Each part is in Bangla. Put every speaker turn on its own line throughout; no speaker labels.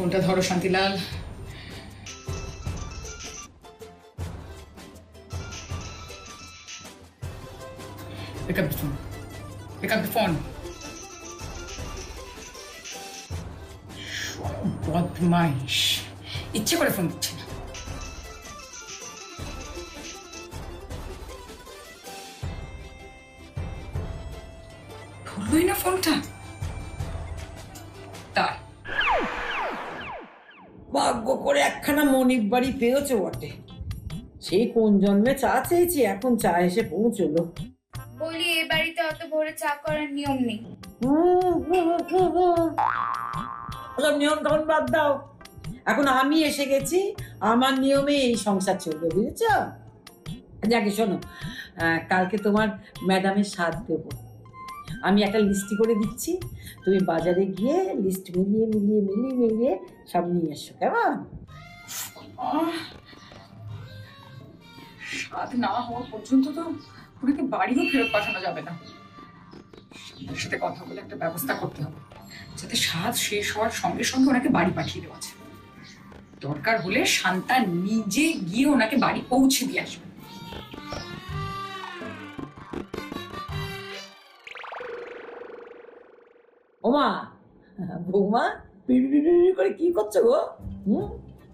ফোনটা ধরো Shantilal. Pick up the phone. Pick up the phone. বদমাইশ, ইচ্ছে করে ফোন দিচ্ছে না। ধরলই না ফোনটা। তার
ভাগ্য করে একখানা মনিব বাড়ি পেয়েছে বটে। সেই কোন জন্মে চা চেয়েছি, এখন চা এসে পৌঁছলো।
বলি এ বাড়িতে অত ভোরে চা করার নিয়ম নেই।
ওসব নিয়ম তখন বাদ দাও, এখন আমি এসে গেছি, আমার নিয়মে এই সংসার চলবে, বুঝেছ? যাকে শোনো, কালকে তোমার ম্যাডামের স্বাদ দেবো। আমি একটা লিস্টি করে দিচ্ছি, তুমি বাজারে গিয়ে লিস্ট মিলিয়ে সব নিয়ে এসো, কেমন?
স্বাদ না হওয়া পর্যন্ত তো ওনাকে বাড়িও ফেরত পাঠানো যাবে না। ওর সাথে কথা বলে একটা ব্যবস্থা করতে হবে, যাতে স্বাদ শেষ হওয়ার সঙ্গে সঙ্গে ওনাকে বাড়ি পাঠিয়ে দেওয়া যায়। দরকার হলে শান্তা নিজে গিয়ে ওনাকে বাড়ি পৌঁছে দিয়ে আসবে।
ওমা, বৌমা করে কি করছো গো?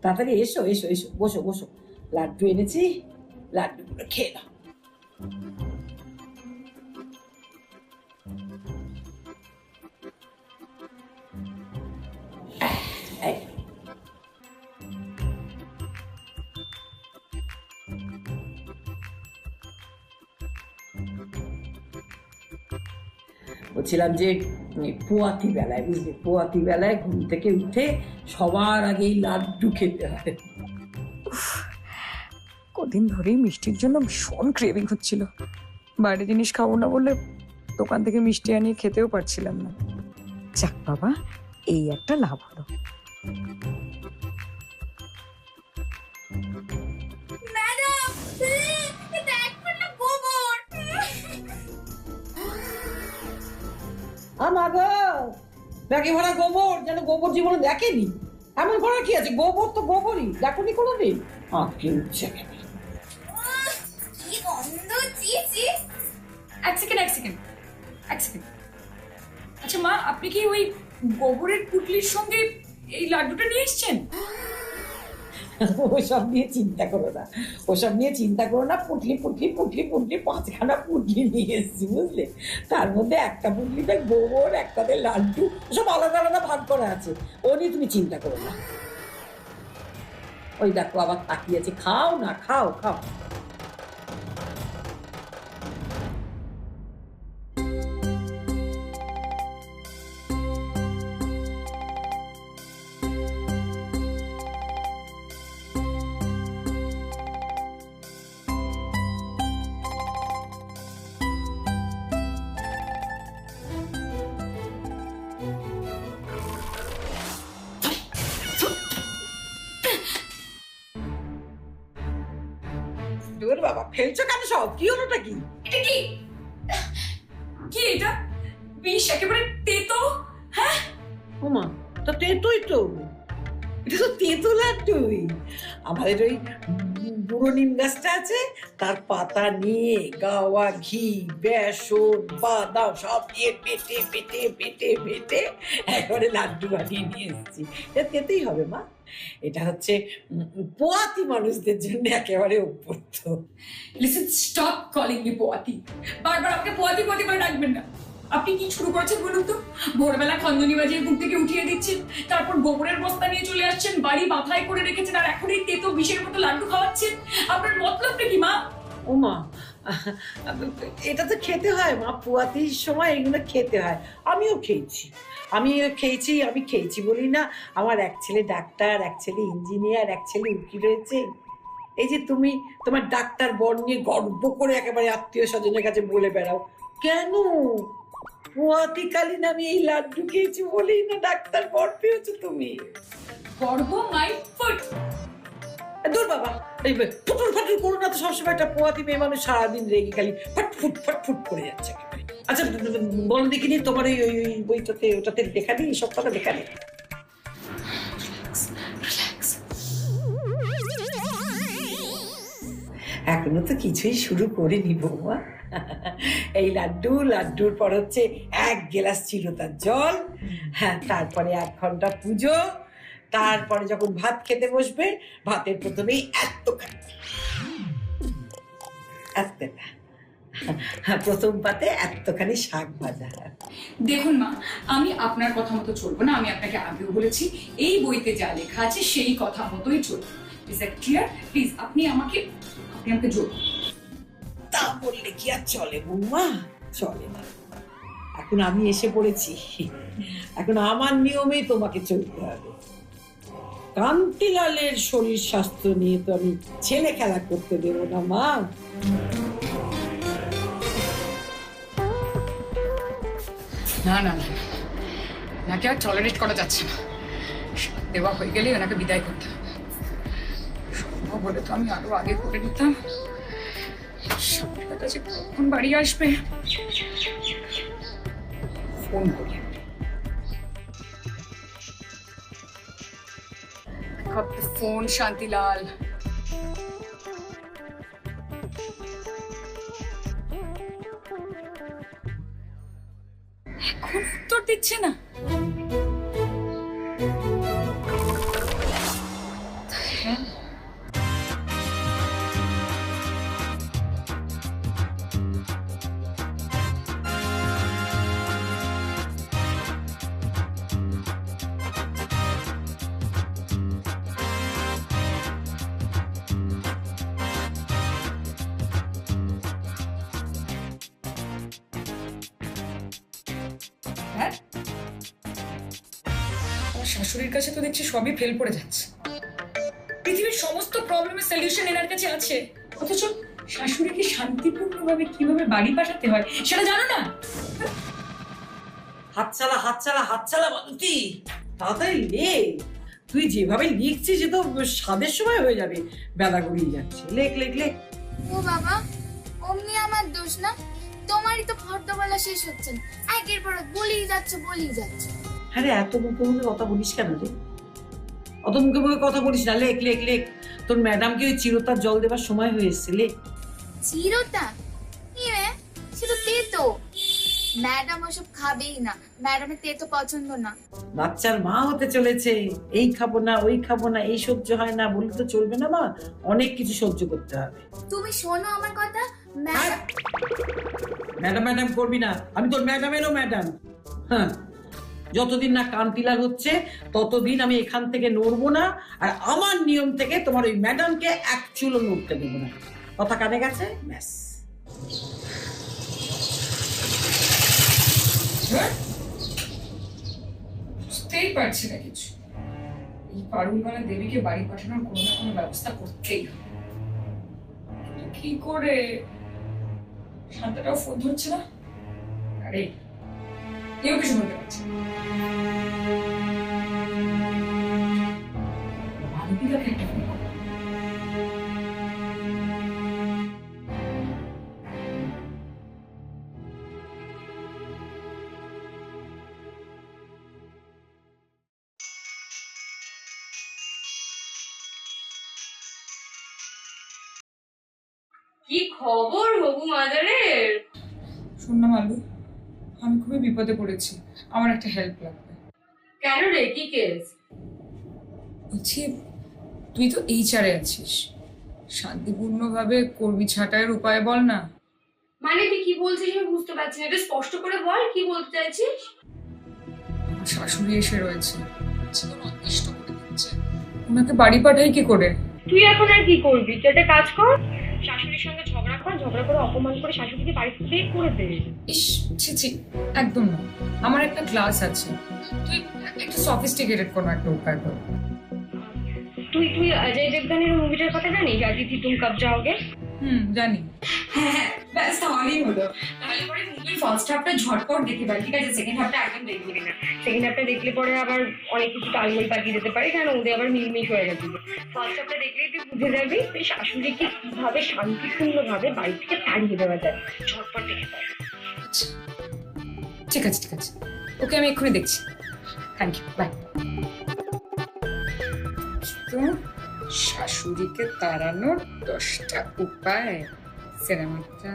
তাড়াতাড়ি এসো এসো এসো, বসো বসো, লাড্ডু এনেছি, লাড্ডুগুলো খেয়ে নাও। বলছিলাম যে পোয়াতি বেলায়, বুঝলি, পোয়াতি বেলায় ঘুম থেকে উঠে সবার আগেই লাড্ডু খেতে হয়।
কদিন ধরেই মিষ্টির জন্য ভীষণ ক্রেভিং হচ্ছিল। বাইরে জিনিস খাবো না বলে দোকান থেকে মিষ্টি আনিয়ে খেতেও পারছিলাম না। যাক বাবা, এই একটা লাভ হলো।
ম্যাডাম, দেখো না গোবর।
আমার গো, ব্যাগে ভরা গোবর, যেন গোবর জীবনে দেখেনি। এমন করার কি আছে? গোবর তো গোবরই, দেখোনি কোনোদিন? আঁকে উঠছে কেন?
কি গন্ধ, ছি ছি।
এক সেকেন্ড। আচ্ছা মা, আপনি কি ওই গোবরের পুটলির সঙ্গে এই লাড্ডুটা নিয়ে এসেছেন?
ওসব নিয়ে চিন্তা করো না, ওসব নিয়ে চিন্তা করো না। পুটলি 5খানা পুটলি নিয়ে এসেছি, বুঝলে? তার মধ্যে একটা পুটলিতে গোবর, একটাতে লাড্ডু, সব আলাদা আলাদা ভাগ করা আছে। ও নিয়ে তুমি চিন্তা করো না। ওই দেখো আবার তাকিয়েছে, খাও না, খাও খাও। দূর বাবা, ফেলছো কেন সব? কি হলোটা কি?
এটা কি? কি এটা? বিষ একেবারে তেতো। হ্যাঁ
ওমা, তো তেতুই তো, এটা তো তেঁতো লাড্ডুই। আমাদের ওই বুড়ো নিম গাছটা আছে, তার পাতা নিয়ে গাওয়া ঘি, বেসন, বাদাম সব দিয়ে বেটে একবারে লাড্ডু বানিয়ে নিয়ে এসেছি। এটা তেতেই হবে মা। এটা হচ্ছে পোয়াতি মানুষদের জন্য একেবারে অভ্যর্থ।
লিসেন, স্টপ কলিং মি পোয়াতি। বারবার আমাকে পোয়াতি বলে ডাকবেন না। আপনি কি শুরু করেছেন বলুন তো? ভোরবেলা খন্দনি বাজিয়ে ঘুম থেকে উঠিয়ে দিচ্ছেন, তারপর গোবরের বস্তা নিয়ে চলে আসছেন, বাড়ি বাঁধাই করে রেখেছেন, আর এখন এই তেতো বিষের মতো লাড্ডু খাওয়াচ্ছেন। আপনার মতলবটা কি মা?
ও মা, এটা তো খেতে হয় মা, পোয়াতির সময় এগুলো খেতে হয়। আমি খেয়েছি বলি না। আমার এক ছেলে ডাক্তার, এক ছেলে ইঞ্জিনিয়ার, এক ছেলে উকিল রয়েছে। এই যে তুমি তোমার ডাক্তার বর নিয়ে গর্ব করে একেবারে আত্মীয় স্বজনের কাছে বলে বেড়াও কেন? পোয়াতিকালীন আমি এই লাড্ডু খেয়েছি বলেই না ডাক্তার বর পেয়েছো তুমি।
গর্ব মাই ফুড।
দূর বাবা, এই ফুটুর ফাটুর করো না তো। সবসময় একটা পোয়াতি মেয়ে মানুষ সারাদিন রেগে খালি ফটফুট করে যাচ্ছে। আচ্ছা বল দেখিনি, তোমার ওই বইটাতে ওটাতে লেখা নেই, সব কথা লেখা নেই? এখনো তো কিছুই শুরু করিনি বৌমা। এই লাড্ডুর পর হচ্ছে 1 গ্লাস চিরতার জল, হ্যাঁ, তারপরে 1 ঘন্টা পুজো, তারপরে যখন ভাত খেতে বসবে ভাতের প্রথমেই প্রথম পাতে এতখানি শাক ভাজা।
দেখুন মা, আমি আপনার কথা মতো চলবো না। আমি আপনাকে আগেও বলেছি, এই বইতে যা লেখা আছে সেই কথা মতোই চলবো। Is that clear? প্লিজ আপনি আমাকে জোর।
তা বললে কি আর চলে বৌমা? চলে না। এখন আমি এসে পড়েছি, এখন আমার নিয়মেই তোমাকে চলতে হবে। কান্তিলালের শরীর স্বাস্থ্য নিয়ে তো আমি ছেলে খেলা করতে দেবো না মা।
না না না, ওনাকে আর টলারেট করা যাচ্ছে না। দেওয়া হয়ে গেলে ওনাকে বিদায় করতে হবে। সম্ভব হলে তো আমি আরো আগে করে নিতাম। সামনের কাছে কখন বাড়ি আসবে ফোন করি। ফোন শান্তিলাল। এখন উত্তর দিচ্ছে না। আমার শাশুড়ির কাছে তো দেখছি সবই ফেল পড়ে যাচ্ছে। পৃথিবীর সমস্ত প্রবলেমের সলিউশন এনার কাছে আছে, অথচ শাশুড়িকে শান্তিপূর্ণভাবে কিভাবে বাড়ি পাঠাতে হয় সেটা জানো না।
হাতছালা বাদুতি, তাড়াতাড়ি লে। তুই যেভাবে লিখছিস সে তো স্বাদের সময় হয়ে যাবে, বেলা গড়িয়ে যাচ্ছে। লেখ লেখ লেখ।
ও বাবা, অমনি আমার দোষ না? তোমারই তো ফর্দ বলা শেষ হচ্ছে না, একের পর এক বলেই যাচ্ছে।
আরে এত মুখে মুখে কথা বলিস কেন রে? অত মুখে মুখে কথা বলিস না, লেখ লেখ লেখ। তোর ম্যাডামকে ওই চিরতার জল দেবার সময় হয়ে এসছে, লেখ।
চিরতা? সে তো তেতো। ম্যাডাম ওসব খাবেই না, ম্যাডামের তেতো পছন্দ না।
বাচ্চার মা হতে চলেছে, এই খাবো না ওই খাবো না, এই সহ্য হয় না বললে তো চলবে না মা। অনেক কিছু সহ্য করতে হবে।
তুমি শোনো আমার কথা।
ম্যাডাম করবি না, আমি তোর ম্যাডামেরও ম্যাডাম। হ্যাঁ, যতদিন না কান্তিলাল হচ্ছে ততদিন আমি এখান থেকে নড়বো না। আর আমার নিয়ম থেকে তোমার ওই ম্যাডামকে এক চুলও নড়তে দেবো না। কথা কানে গেছে? ব্যাস।
বুঝতেই পারছি না কিছু। এই পারুলবালা দেবীকে বাড়ি পাঠানোর কোনো না কোনো ব্যবস্থা করতেই হবে। কি করে? শান্তাটাও ফোন ধরছে না। আরে কেউ কিছু বলতে পারছে না। মালবিকাকে একটা ফোন করো।
কি খবর হবু মাদারের?
শোন না মালু, আমি খুবই বিপদে পড়েছি, আমার একটা হেল্প লাগবে।
কেন রে, কি কেস?
বলছি, তুই তো এইচআরে আছিস, শান্তিপূর্ণভাবে কর্মী ছাঁটাইয়ের উপায় বল না।
মানে তুই কি বলছিস আমি বুঝতে পারছি না, এটা স্পষ্ট করে বল কি বলতে চাইছিস।
আমার শাশুড়ি এসে রয়েছে, জীবন অতিষ্ঠ করে দিচ্ছে। ওনাকে বাড়ি পাঠাই কি করে?
তুই এখন আর কি করবি? তুই একটা কাজ কর, শাশুড়ির সঙ্গে ঝগড়া করে অপমান করে শাশুড়িকে বাড়ি থেকে বের করে দে।
ইস, ছি একদম না। আমার একটা ক্লাস আছে, তুই একটু সফিস্টিকেটেড কোনো একটা উপায় কর।
তুই অজয় দেবগানের মুভিটার কথা জানিস, অতিথি তুম কব যাওগে?
জানি। হ্যাঁ, ব্যাস তাহলেই হলো। তাহলে পরে মুভির ফার্স্ট হাফটা ঝটপট দেখে পাই, ঠিক আছে? সেকেন্ড হাফটা একদম দেখবি না।
সেকেন্ড হাফটা দেখলে পরে আবার অনেক কিছু তালগোল পাকিয়ে যেতে পারে, কারণ ওদের আবার মিলমিশ হয়ে গেছে। ফার্স্ট হাফটা দেখলেই তুই বুঝে যাবি তুই শাশুড়িকে কিভাবে শান্তিপূর্ণভাবে বাড়ি থেকে তাড়িয়ে দেওয়া যায়। ঝটপট দেখে পাই।
আচ্ছা, ঠিক আছে, ওকে আমি এক্ষুনি দেখছি। Thank you, bye. তো
শাশুড়িকে তাড়ানোর 10টা উপায় সিনেমাটা।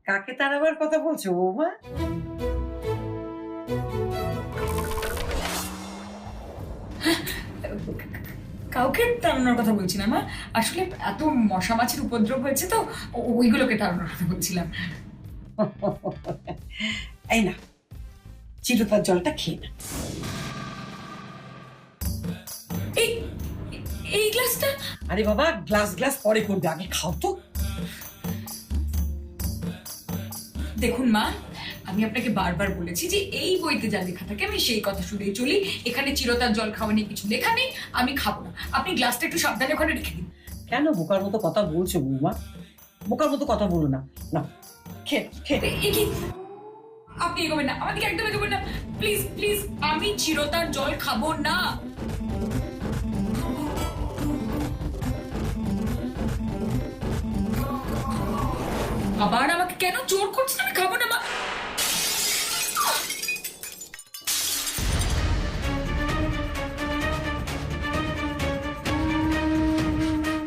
কাকে তাড়াবার কথা বলছো বৌমা?
কাউকে তাড়ানোর কথা বলছি না মা, আসলে এত মশা মাছির উপদ্রব হয়েছে তো ওইগুলোকে তাড়ানোর কথা বলছিলাম।
এই না, চিরতার জলটা খেয়ে না।
এই এই গ্লাসটা।
আরে বাবা, গ্লাস গ্লাস পরে করবে, আগে খাও তো।
দেখুন মা, আমি আপনাকে বারবার বলেছি যে এই বইতে যা লেখা থাকে আমি সেই কথা শুনেই চলি। এখানে চিরতার জল খাওয়া নিয়ে কিছু লেখা নেই, আমি খাবো না। আপনি গ্লাসটা একটু সাবধানে ওখানে রেখে দিন।
কেন বোকার মতো কথা বলছো বৌমা? বোকার মতো কথা বলো না। না, খেয়ে খেয়ে।
এ কি? আপনি এগোবেন না, আমাদেরকে একদম এগোবেন না, প্লিজ প্লিজ। আমি চিরতার জল খাবো না। আবার আমাকে কেন জোর করছেন? আমি খাবো না মা।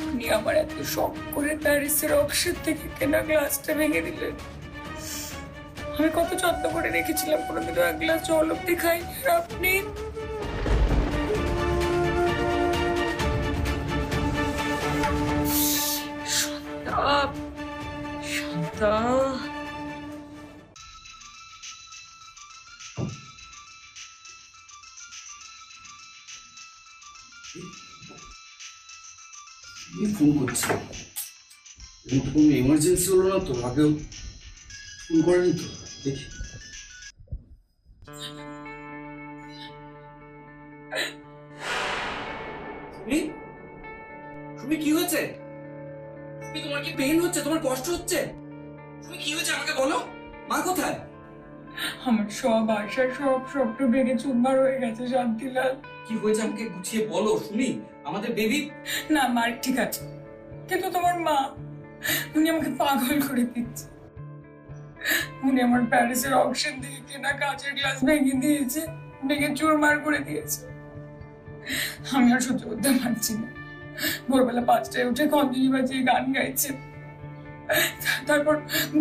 আপনি আমার এত শখ করে প্যারিসের অক্সের থেকে কেনা গ্লাসটা ভেঙে দিলেন। আমি কত যত্ন করে রেখেছিলাম, কোনোদিনও এক গ্লাস জল অব্দি খাইনি। আর আপনি শান্তা, শান্তা।
ফোন করছে, কোনো এমার্জেন্সি হলো না তো? আগেও ফোন করেনি তো? দেখি। সুমি, সুমি কি হয়েছে? সুমি, তোমার কি পেইন হচ্ছে? তোমার কষ্ট হচ্ছে? সুমি কি হয়েছে আমাকে বলো। মা কোথায়?
আমার সব আশা, সব স্বপ্ন ভেঙে চুরমার হয়ে গেছে শান্তিলাল।
কি হয়েছে আমাকে গুছিয়ে বলো সুমি। আমাদের বেবি।
না মার ঠিক আছে, কিন্তু তোমার মা, উনি আমাকে পাগল করে দিচ্ছে। উনি আমার প্যারিসের অকশন থেকে কেনা কাঁচের গ্লাস ভেঙে দিয়েছে, ভেঙে চুরমার করে দিয়েছে। আমি আর সহ্য করতে পারছি না। ভোরবেলা 5টায় উঠে খঞ্জনি বাজিয়ে গান গাইছে, তারপর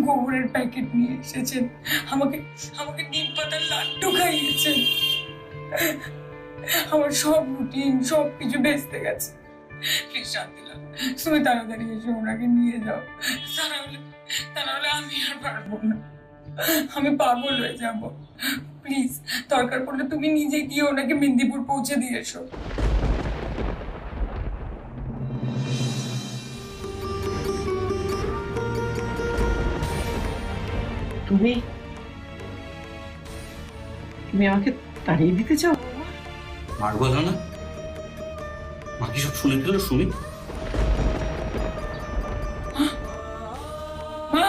গোবরের প্যাকেট নিয়ে এসেছেন, আমাকে আমাকে নিম পাতার লাড্ডু খাইয়েছেন। আমার সব রুটিন সব কিছু ভেস্তে গেছে। প্লিজ শান্তিলাল, তুমি তাড়াতাড়ি এসে ওনাকে নিয়ে যাও, তা নাহলে আমি আর পারবো না, আমি পাগল হয়ে যাব। প্লিজ, দরকার পড়লে তুমি নিজে গিয়ে ওনাকে মেদিনীপুর পৌঁছে দিয়ে এসো।
তুমি তুমি আমাকে তাড়িয়ে দিতে চাও?
মারবো না? মা কি সব শুনে ফেললো সুমি?
মা,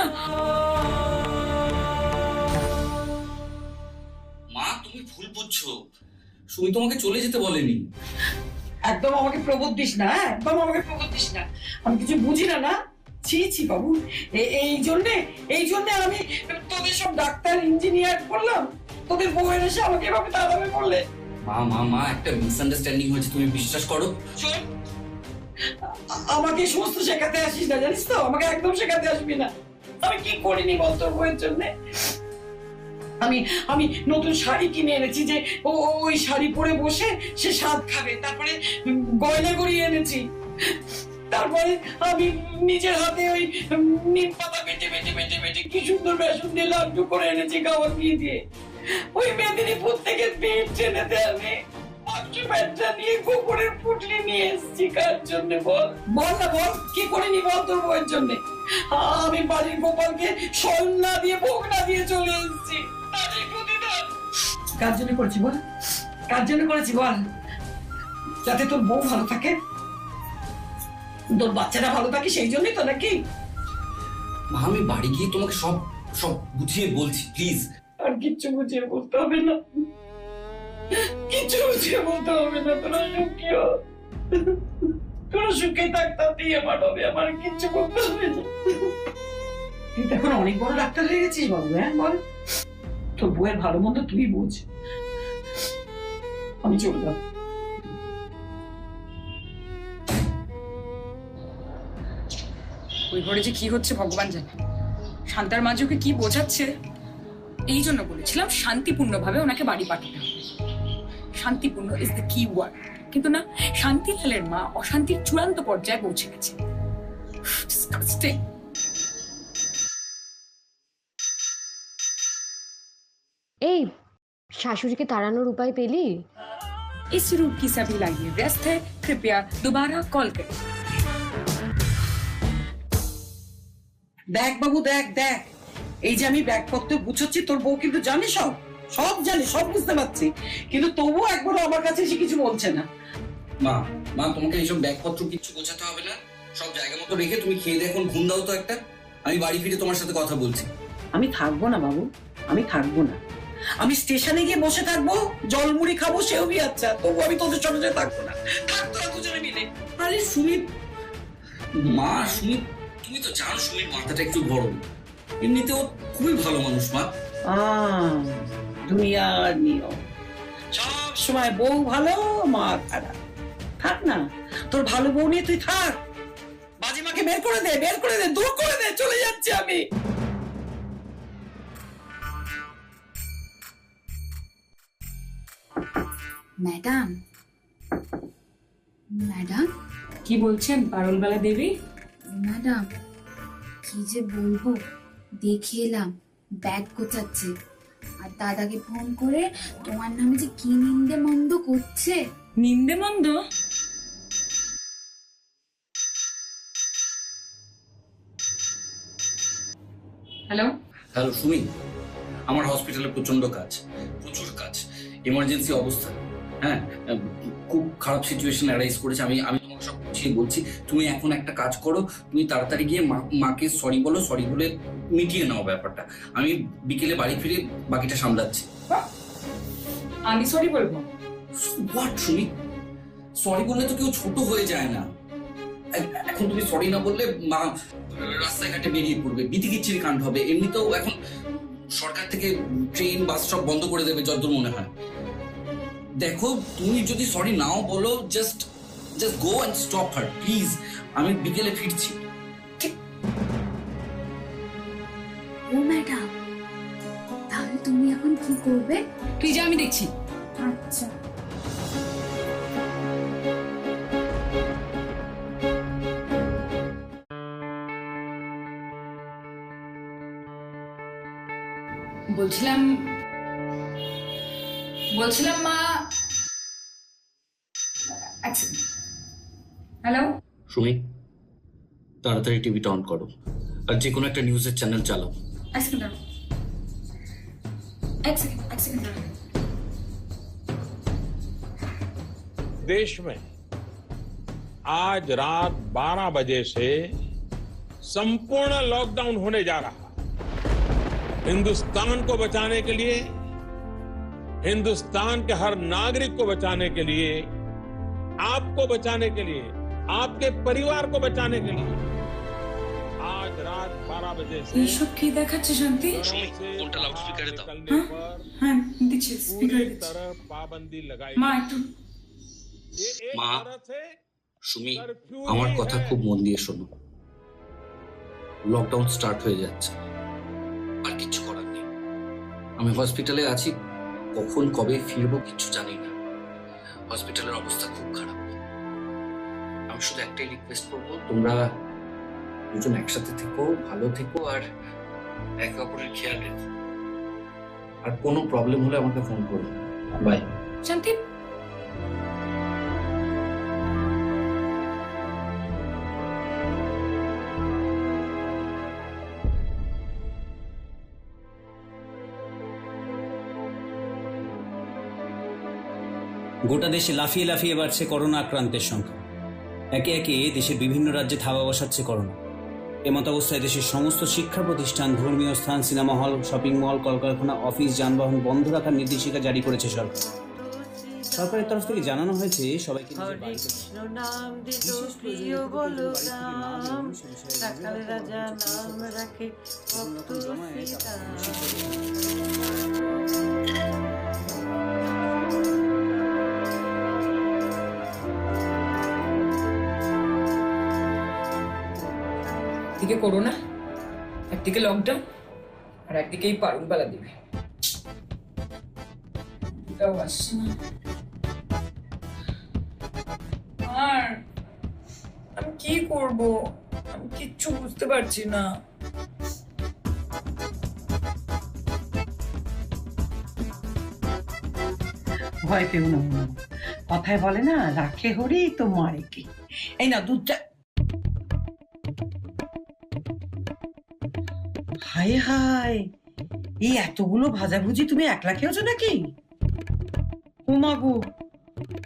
মা তুমি ভুল বুঝছো। সুমি তোমাকে চলে যেতে বলেনি।
একদম আমাকে প্রবোধ দিস না, একদম আমাকে প্রবোধ দিস না। আমি কিছু বুঝি না। না, ছি ছি বাবু, এই জন্যে আমি তোদের সব ডাক্তার ইঞ্জিনিয়ার করলাম, তোদের বউয়ের এসে আমাকে এভাবে তাড়াবে বললে?
মা মা মা একটা মিসআন্ডারস্ট্যান্ডিং হয়েছে, তুমি বিশ্বাস করো।
শোন, আমাকে সমস্ত শেখাতে আসিস না, জানিস তো? আমাকে একদম শেখাতে আসবি না। আমি কি করিনি বল তোর বউয়ের জন্য? আমি নতুন শাড়ি কিনে এনেছি যে ওই শাড়ি পরে বসে সে স্বাদ খাবে, তারপরে গয়না গড়িয়ে এনেছি, তারপরে আমি নিজের হাতে ওই নিম পাতা বেটে বেটে বেটে বেটে কি সুন্দর বেসন দিয়ে লাড্ডু করে এনেছি খাবার দিয়ে দিয়ে। ওই মেদিনীপুর থেকে পেট টেনেতে আমি ব্যাটটা নিয়ে কুকুরের পুটলি নিয়ে এসেছি। কার জন্য বল? বল না, বল কি করিনি বল তোর বউয়ের জন্য? আমি বাড়ির গোপালকে স্বর্ণ না দিয়ে ভোগ না দিয়ে চলে এসেছি। কার জন্য করেছি বল? কার জন্য করেছি বল? যাতে তোর বউ ভালো থাকে, তোর বাচ্চারা ভালো থাকে, সেই জন্যই তো নাকি?
মা আমি বাড়ি গিয়ে তোমাকে সব সব বুঝিয়ে বলছি, প্লিজ।
আর কিচ্ছু বুঝিয়ে বলতে হবে না, কিচ্ছু বুঝিয়ে বলতে হবে না। তোরা সুখে থাক, তাতেই আমার হবে, আমার কিচ্ছু বলতে হবে না। তুই তো এখন অনেক বড় ডাক্তার হয়ে গেছিস বাবু। হ্যাঁ বল, তোর বউয়ের ভালো মন্দ তুই বুঝ। আমি চললাম।
ওই ঘরে যে কি হচ্ছে ভগবান জানে। শান্তার মা যে ওকে কি বোঝাচ্ছে, এই জন্য বলেছিলাম শান্তিপূর্ণভাবে ওনাকে বাড়ি পাঠাতে হবে। শান্তিপূর্ণ ইজ দ্য কি ওয়ার্ড। কিন্তু না, শান্তিলালের মা অশান্তির চূড়ান্ত পর্যায়ে পৌঁছে গেছে। Disgusting.
এই শাশুড়িকে তাড়ানোর উপায় পেলি?
इस रूट की सभी लाइनें व्यस्त है, कृपया दोबारा कॉल करें।
দেখ বাবু, দেখ দেখ, এই যে আমি ব্যাগপত্র গুছোচ্ছি, তোর বউ কিন্তু জানে সব, সব জানে, সব বুঝতে পারছি, কিন্তু তবুও একবারও আমার কাছে এসে কিছু বলছে না।
মা মা তোমাকে এইসব ব্যাগপত্র কিচ্ছু গোছাতে হবে না, সব জায়গা মতো রেখে তুমি খেয়ে দিয়ে এখন ঘুম দাও তো একটা। আমি বাড়ি ফিরে তোমার সাথে কথা বলছি।
আমি থাকবো না বাবু, আমি থাকবো না। আমি স্টেশনে গিয়ে বসে থাকবো, জলমুড়ি খাবো, সেও বি আচ্ছা, তবু আমি তোদের সঙ্গে থাকবো না। থাকতো না দুজনে মিলে।
আরে সুমিত, মা সুমিত, তুমি তো জানো সুমিত মাথাটা একটু বড়, এমনিতেও খুবই ভালো মানুষ মা।
দুনিয়ার নিয়ম, সব সময় বউ ভালো মা খারাপ। থাক না, তোর ভালো বউ নিয়ে তুই থাক। বাজে মাকে বের করে দে, বের করে দে, দূর করে দে, চলে যাচ্ছি আমি।
ম্যাডাম, ম্যাডাম,
কি বলছেন পারুলবালা দেবী?
ম্যাডাম, কি যে বলবো, দেখে এলাম ব্যাগ গোছাচ্ছে, আর দাদাকে ফোন করে তোমার নামে যে কি নিন্দে মন্দ করছে।
নিন্দে মন্দ? হ্যালো
হ্যালো সুমিত, আমার হসপিটালে প্রচন্ড কাজ, প্রচুর কাজ, এমার্জেন্সি অবস্থা। হ্যাঁ, খুব খারাপ সিচুয়েশন অ্যারাইজ করেছে। আমি তোমাকে সব বুঝিয়ে বলছি। তুমি এখন একটা কাজ করো, তুমি তাড়াতাড়ি গিয়ে মাকে সরি বলো, সরি বলে মিটিয়ে নাও ব্যাপারটা। আমি বিকেলে বাড়ি ফিরে বাকিটা সামলাচ্ছি।
আমি সরি বলবো?
হোয়াট সুমিত, সরি বললে তো কেউ ছোট হয়ে যায় না। এখন তুমি সরি না বললে মা রাস্তায় ঘাটে বেরিয়ে পড়বে, বিতিকিচ্ছিরি কাণ্ড হবে। এমনিতেও এখন সরকার থেকে ট্রেন বাস সব বন্ধ করে দেবে যতদূর মনে হয়। দেখো, তুমি যদি সরি নাও বলো, just go and stop her please. আমি বিকেলে ফিরছি।
ও ম্যাডাম, তাহলে তুমি এখন কি করবে?
তুই যা, আমি দেখছি।
আচ্ছা।
বলছিলাম মা, হ্যালো
সুমি, তাড়াতাড়ি টিভিটা অন করো আর যে কোনো একটা নিউজের চ্যানেল চালাও।
এক সেকেন্ড।
देश में आज रात 12 बजे से संपूर्ण लॉकडाउन होने जा रहा है। हिंदुस्तान को बचाने के लिए, हिंदुस्तान के हर नागरिक को बचाने के लिए, आपको बचाने के लिए, आपके परिवार को बचाने के लिए आज रात 12 बजे से
এইসব কি দেখাচ্ছে শান্তি?
কোনটা লাউডস্পিকারে দাও?
হ্যাঁ দিচ্ছি, স্পিকারে
पूरी
দিচ্ছি।
तरह पाबंदी लगाई
মা
गई।
একটু
ये एक
माँ,
तरह से
সুমি,
कर्फ्यू
আমার
ही
কথা
है।
খুব মন দিয়ে শোনো। লকডাউন স্টার্ট হয়ে যাচ্ছে, আর কিছু করার নেই। আমি হসপিটালে আছি, কখন কবে ফিরবো কিছু জানি না। হসপিটালের অবস্থা খুব খারাপ। আমি শুধু একটাই রিকোয়েস্ট করবো, তোমরা দুজন একসাথে থেকো, ভালো থেকো, আর একে অপরের খেয়াল রেখো। আর কোনো প্রবলেম হলে আমাকে ফোন করো। বাই।
শান্তি,
গোটা দেশে লাফিয়ে লাফিয়ে বাড়ছে করোনা আক্রান্তের সংখ্যা। একে একে দেশের বিভিন্ন রাজ্যে থাবা বসাচ্ছে করোনা। এমত অবস্থায় দেশের সমস্ত শিক্ষা প্রতিষ্ঠান, ধর্মীয় স্থান, সিনেমা হল, শপিং মল, কলকারখানা, অফিস, যানবাহন বন্ধ রাখার নির্দেশিকা জারি করেছে সরকার। সরকারের তরফ থেকে জানানো হয়েছে সবাইকে নিজের বাড়িতে
নাম দিল
বিশেষ
প্রিয়
প্রয়োজনে
বলো
বাড়ি থেকে না
নাম,
বেরোনো, সে বিষয়ে
সকাল রাজা নাম রাখে
বিভিন্ন রকম জমায়েত
একদিকে করোনা, একদিকে লকডাউন, আর একদিকে এই পারুলবালা দেবে। এটাও আসছে না। আর আমি কি করব? আমি কিচ্ছু বুঝতে পারছি না।
ভয় পেও না বৌমা। কথায় বলে না, রাখে হরি তো মারে কে। এই না দুধটা। হায় হায়, এই এতগুলো ভাজাভুজি তুমি একলা খেয়েছো নাকি? ও মা গো,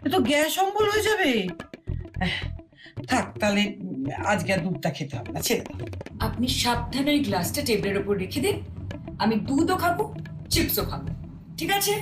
এ তো গ্যাস অম্বল হয়ে যাবে। থাক তাহলে, আজকে আর দুধটা খেতে হবে না, ছেড়ে দাও।
আপনি সাবধানে ওই গ্লাসটা টেবিলের উপর রেখে দিন, আমি দুধও খাবো, চিপসও খাবো, ঠিক আছে?